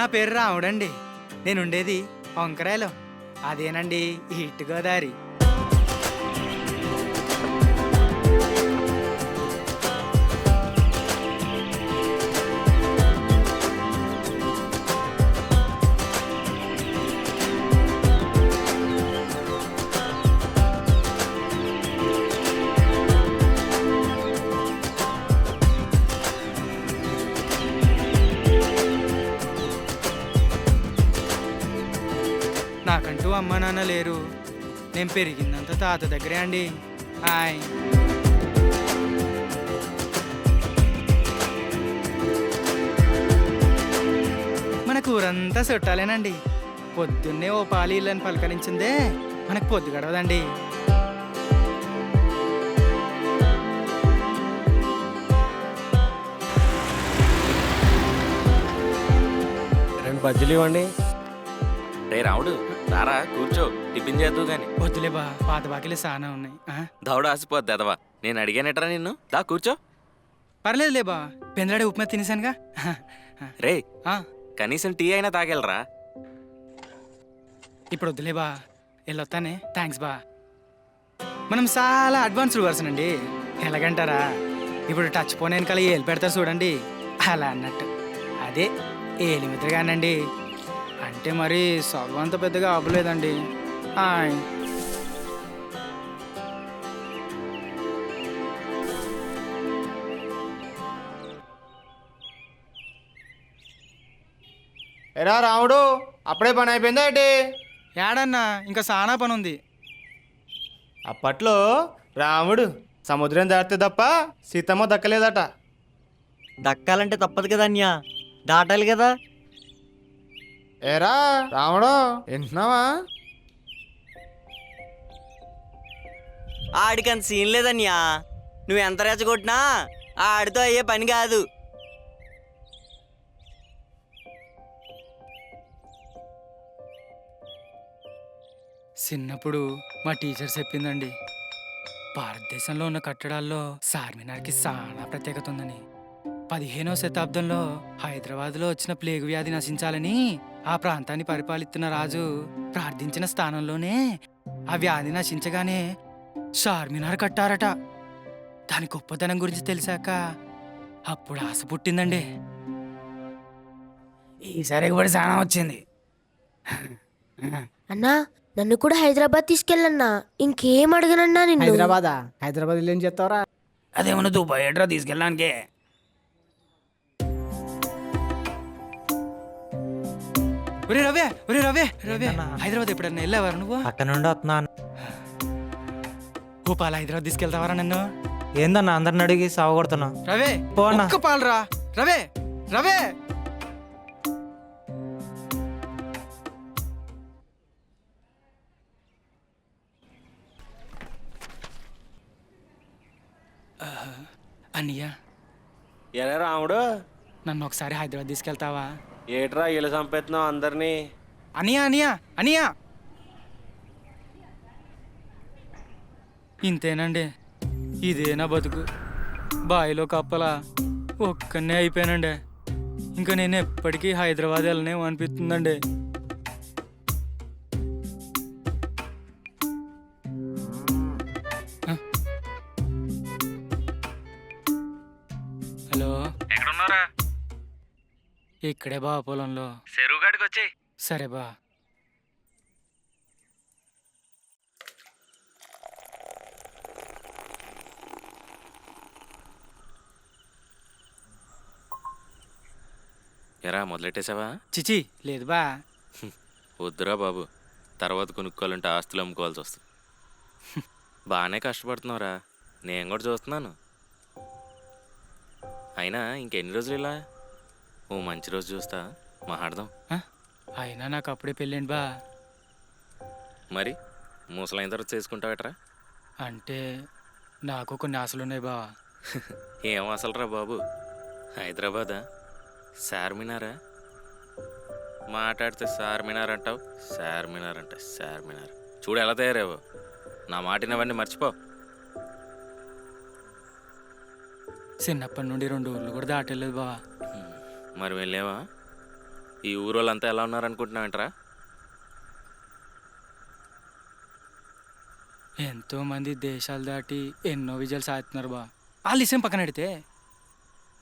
నా పేరు రాముడండి. నేనుండేది వంకరాయలో. అదేనండి ఈస్ట్ గోదావరి. నాకంటూ అమ్మ నాన్న లేరు. నేను పెరిగిందంతా తాత దగ్గరే అండి. హాయ్. మన కూరంతా చుట్టాలేనండి. పొద్దున్నే ఓ పాలు ఇళ్ళని పలకరించిందే మనకు పొద్దు గడవదండి. రెండు బజ్జీలు ఇవ్వండి. రే రాముడు, రారా కూర్చో, టిఫిన్ చేద్దు గాని. వద్దులే బా, పాత బాకీలు చాలా ఉన్నాయి. దవడ ఆసిపోద్ది అదవా. నేను అడిగానట్రా నిన్ను, దా కూర్చో. పర్లేదులే బా, పెందలాడే ఉప్మా తినేసానుగా. రే కనీసం టీ అయినా తాగెళ్ళరా. ఇప్పుడు వద్దులే బా, వెళ్ళొస్తానే. థ్యాంక్స్ బా. మనం చాలా అడ్వాన్స్డ్ వర్షన్ అండి. ఎలాగంటారా, ఇప్పుడు టచ్ ఫోన్ వెనకాల ఏలు పెడతారు చూడండి, అలా అన్నట్టు. అదే ఏలి ముద్రగానండి. అంటే మరి చదువు అంత పెద్దగా అవ్వలేదండి. హాయ్. ఎరా రాముడు, అప్పుడే పని అయిపోయిందా ఏంటి? ఏడన్నా, ఇంకా చాలా పని ఉంది. అప్పట్లో రాముడు సముద్రం దాటితే తప్ప సీతమ్మ దక్కలేదట. దక్కాలంటే తప్పదు కదా అన్యా, దాటాలి కదా. ఏరా రాముడు, వింటున్నావా? ఆడికంత సీన్ లేదన్యా. నువ్వు ఎంత రెచ్చగొట్టినా ఆడితో అయ్యే పని కాదు. చిన్నప్పుడు మా టీచర్ చెప్పిందండి, భారతదేశంలో ఉన్న కట్టడాల్లో చార్మినార్కి చాలా ప్రత్యేకత ఉందని. 15వ శతాబ్దంలో హైదరాబాద్లో వచ్చిన ప్లేగు వ్యాధి నశించాలని ఆ ప్రాంతాన్ని పరిపాలిస్తున్న రాజు ప్రార్థించిన స్థానంలోనే ఆ వ్యాధి నశించగానే చార్మినార్ కట్టారట. దాని గొప్పతనం గురించి తెలిసాక అప్పుడు ఆశ పుట్టిందండి. ఈసారి కూడా చాలా వచ్చింది. అన్నా, నన్ను కూడా హైదరాబాద్ తీసుకెళ్ళన్నా. ఇంకేం అడగనన్నా నిన్ను. హైదరాబాద్ ఏం చేస్తావరా? అదేమన్నా దుబాయ్ ఎడ్రా తీసుకెళ్ళడానికే. ఒరే రవే, ఒరే రవే, రవే, హైదరాబాద్ ఎప్పుడన్నా వెళ్ళావారా నువ్వు? అక్కడ నుండి వస్తున్నాను. ఓ పాలు హైదరాబాద్ తీసుకెళ్తావారా నన్ను? ఏందన్నా అందరిని అడిగి సావగొడుతున్నావు? రవే పోనా. ఒక్క పాలురా. రవే, రవే. అన్నయ్య, ఎరా రాముడు, నన్ను ఒకసారి హైదరాబాద్ తీసుకెళ్తావా? ఏట్రా ఇల్లు చంపేస్తున్నావు అందరినీ? అనియా, అనియా, అనియా. ఇంతేనండి, ఇదేనా బతుకు. బాయిలో కప్పలా ఒక్కనే అయిపోయానండి. ఇంకా నేను ఎప్పటికీ హైదరాబాద్ వెళ్ళనేమో అనిపిస్తుందండి. హలో, ఎక్కడున్నారా? ఇక్కడే బా, పొలంలో. చెరువు కాడికి వచ్చి. సరే బా. ఎరా మొదలెట్టేసావా? చిచి లేదు బా. వద్దురా బాబు, తర్వాత కొనుక్కోవాలంటే ఆస్తులు అమ్ముకోవాల్సి వస్తుంది. బాగానే కష్టపడుతున్నావురా, నేను కూడా చూస్తున్నాను. అయినా ఇంకెన్ని రోజులు ఇలా? ఓ మంచి రోజు చూస్తా మాట్లాడదాం. అయినా నాకు అప్పుడే పెళ్ళండి బా. మరి ముసలైన తర్వాత చేసుకుంటావట్రా? అంటే నాకు కొన్ని ఆశలున్నాయి బా. ఏం అసలురా బాబు, హైదరాబాదా? చార్మినారా? మాట్లాడితే చార్మినార్ అంటావు, చార్మినార్ అంటే చార్మినార్. చూడు ఎలా తయారేవో. నా మాటినవన్నీ మర్చిపో. చిన్నప్పటి నుండి 2 ఊర్లు కూడా దాటలేదు బా. మరి వెళ్ళేవా? ఈ ఊరోళ్ళంతా ఎలా ఉన్నారనుకుంటున్నావేంట్రా? ఎంతో మంది దేశాలు దాటి ఎన్నో విజయాలు సాధిస్తున్నారు బా. వాళ్ళు ఇష్టం పక్కన పెడితే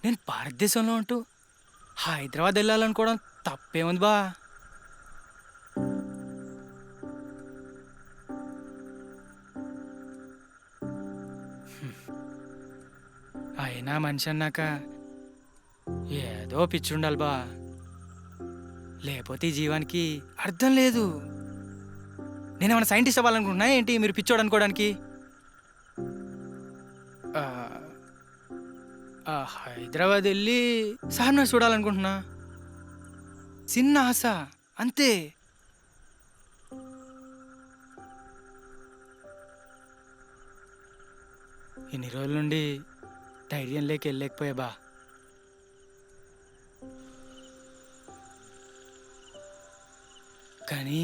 నేను భారతదేశంలో ఉంటూ హైదరాబాద్ వెళ్ళాలనుకోవడం తప్పేముంది బా. అయినా మనిషి అన్నాక ఏదో పిచ్చి ఉండాలి బా, లేకపోతే ఈ జీవానికి అర్థం లేదు. నేనేమైనా సైంటిస్ట్ అవ్వాలనుకుంటున్నా ఏంటి మీరు పిచ్చోడు అనుకోవడానికి? హైదరాబాద్ వెళ్ళి సార్నార్ చూడాలనుకుంటున్నా, చిన్న ఆశ అంతే. ఇన్ని రోజుల నుండి ధైర్యం లేక వెళ్ళలేకపోయా బా. కానీ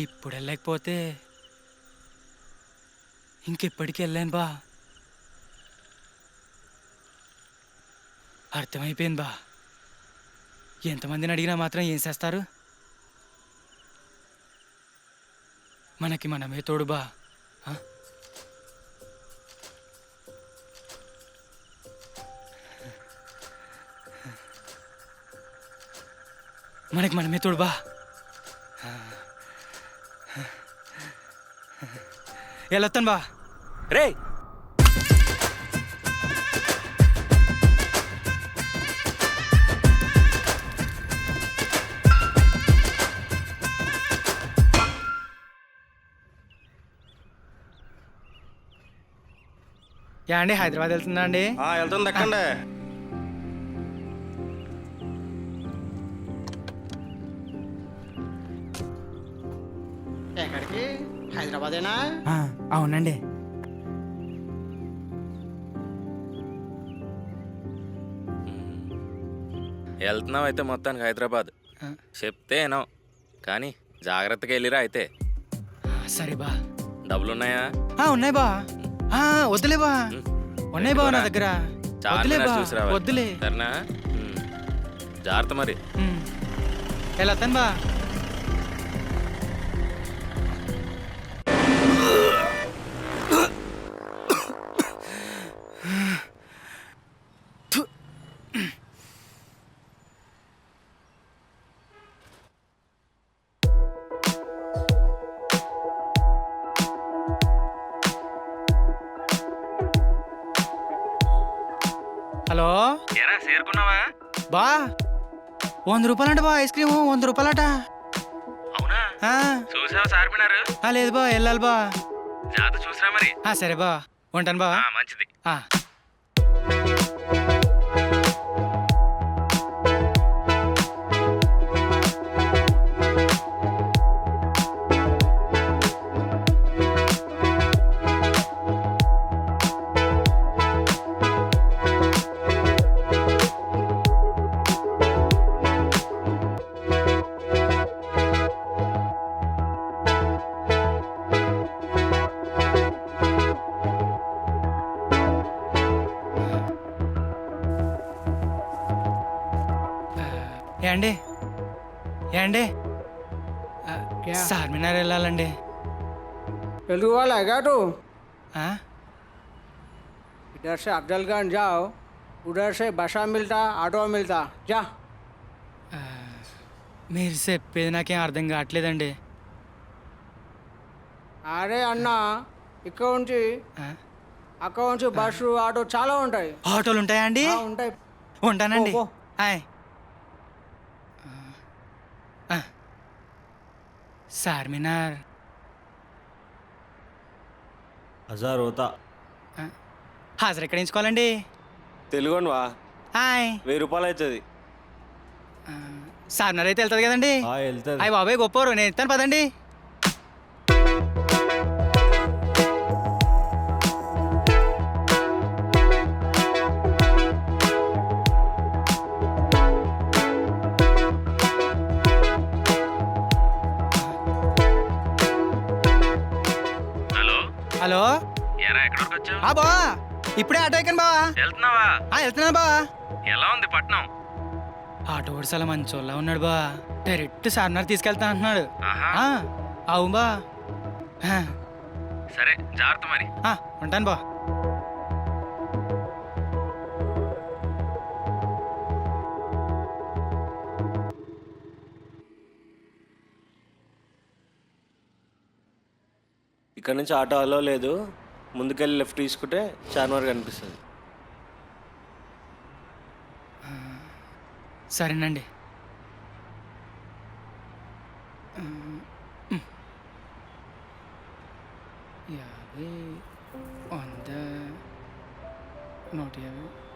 ఇప్పుడు వెళ్ళలేకపోతే ఇంకెప్పటికీ వెళ్ళాను బా. అర్థమైపోయింది బా, ఎంతమందిని అడిగినా మాత్రం ఏం చేస్తారు? మనకి మనమే తోడు బా. ఆ? మనకి మనమే తోడు బా. వెళ్ళొస్తాను బా. రే యా అండి, హైదరాబాద్ వెళ్తుందా అండి? వెళ్తుంది ఎక్కండి. ఎక్కడికి? హైదరాబాదేనా? అవునండి. వెళ్తున్నావు అయితే మొత్తానికి హైదరాబాద్. ఆ. చెప్తే ఏనో కానీ జాగ్రత్తగా వెళ్ళిరా అయితే. సరే బా. డబ్బులున్నాయా? ఉన్నాయి బా. వద్దులే బా, ఉన్నాయి బా నా దగ్గర. వద్దులే బా, చార్మినార్ చూసి రావాలి. వద్దులే. సరేనా? జాగ్రత్త మరి. వెళ్ళొస్తాను బా. హలో ఏరా చేరుకున్నావా? బా, 100 రూపాయలంట బా ఐస్ క్రీము, 100 రూపాయలట. అవునా? చూసావా చార్మినార్? లేదు బా, వెళ్ళాలి బా. జాగ్రత్త చూసిరా మరి. సరే బా, ఉంటాను బా. మంచిది. ఏండి ఏండి, क्या? చార్మినార్ వెళ్ళాలండి. तेलुगु वाला है क्या तू? ఆ? इधर से अफजलगंज जाओ, उधर से बसा मिलता, ऑटो मिलता, जा. మీరు చెప్పేది నాకేం అర్థం కావట్లేదండి. అరే అన్న, ఇక్కడ నుంచి ఆ? అక్కడ నుంచి బస్సు ఆటో చాలా ఉంటాయి. ఆటోలు ఉంటాయా అండి? ఉంటాయి. ఉంటానండి. పో, ఆయ్. చార్మినార్ 1000 होता. హాజరు ఎక్కడ ఎంచుకోవాలండి? తెలుగువా? హాయ్. 1000 రూపాయలు అవుతుంది. చార్మినార్ అయితే వెళ్తుంది కదండి? వెళ్తుంది. అయ్యి బాబాయ్ గొప్పవారు, నేను ఇస్తాను పదండి. హలో, ఏరా ఎక్కడి వరకు వచ్చావు? బా ఇప్పుడే ఆటో ఎక్కాను బా. వెళ్తున్నావా? వెళ్తున్నాను బా. ఎలా ఉంది పట్నం? ఆటో ఓడి చాలా మంచోళ్ళ ఉన్నాడు బా. డైరెక్ట్ సార్నార్ తీసుకెళ్తా అంటున్నాడు. ఆ, అవును బా. ఆ, సరే జాగ్రత్త మరి. ఆ, ఉంటాను బా. ఇక్కడ నుంచి ఆటో అలో లేదు. ముందుకెళ్ళి లెఫ్ట్ తీసుకుంటే చార్మినార్ కనిపిస్తుంది. సరేనండి. యాభై, 100, 150,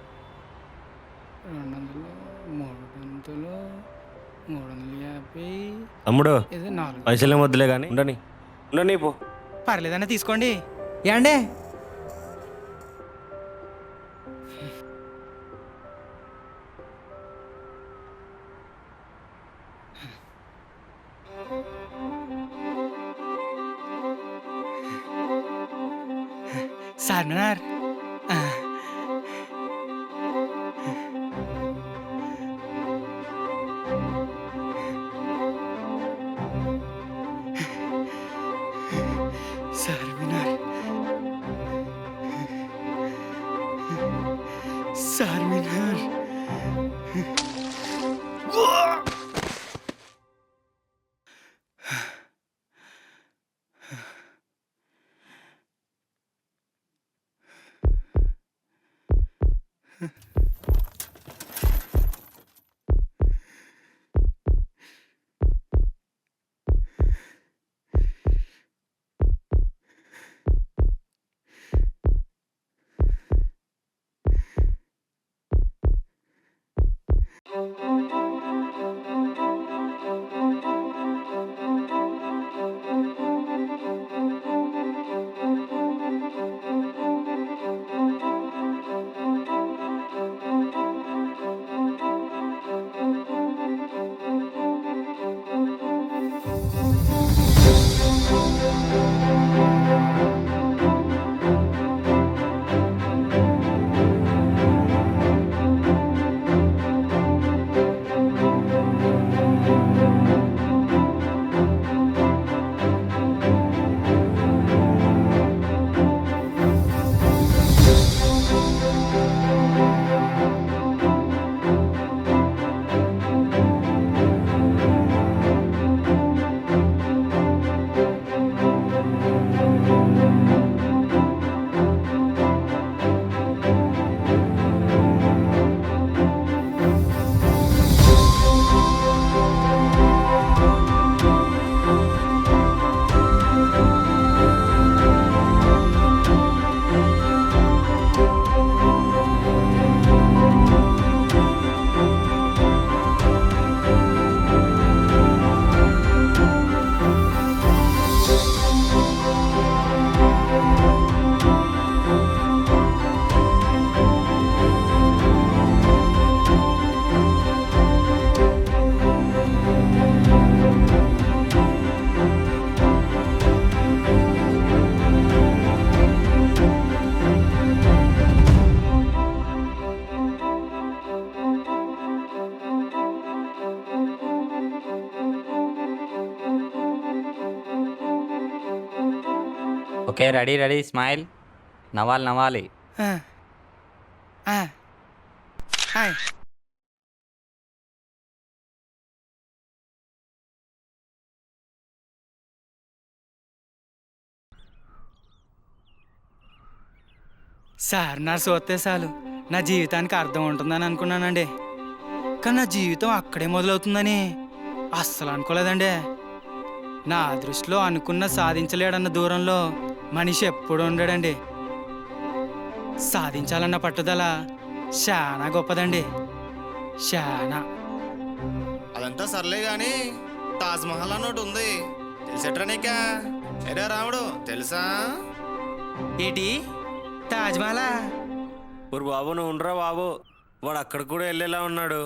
200, 300, 350. తమ్ముడు ఇది 4. పైసలే వద్దులే కానీ ఉండని ఉండని పో. పర్లేదన్నా తీసుకోండి. ఏండే సార్నార్. Charminar, Charminar. Okay ready ready smile నవ్వాలి హాయ్. సార్నార్ చూస్తే చాలు నా జీవితానికి అర్థం ఉంటుందని అనుకున్నానండి. కానీ నా జీవితం అక్కడే మొదలవుతుందని అస్సలు అనుకోలేదండి. నా దృష్టిలో అనుకున్న సాధించలేడన్న దూరంలో మనిషి ఎప్పుడు ఉండడండి. సాధించాలన్న పట్టుదల చాలా గొప్పదండి, చాలా. అదంతా సర్లే గాని తాజ్ మహల్ అన్నోటి ఉంది తెలిసేట్రా నీకా? ఏరా రాముడు తెలుసా? ఏంటి తాజ్మహలా? ఊరు బాబు నువ్వు ఉండరా బాబు, వాడు అక్కడ కూడా వెళ్ళేలా ఉన్నాడు.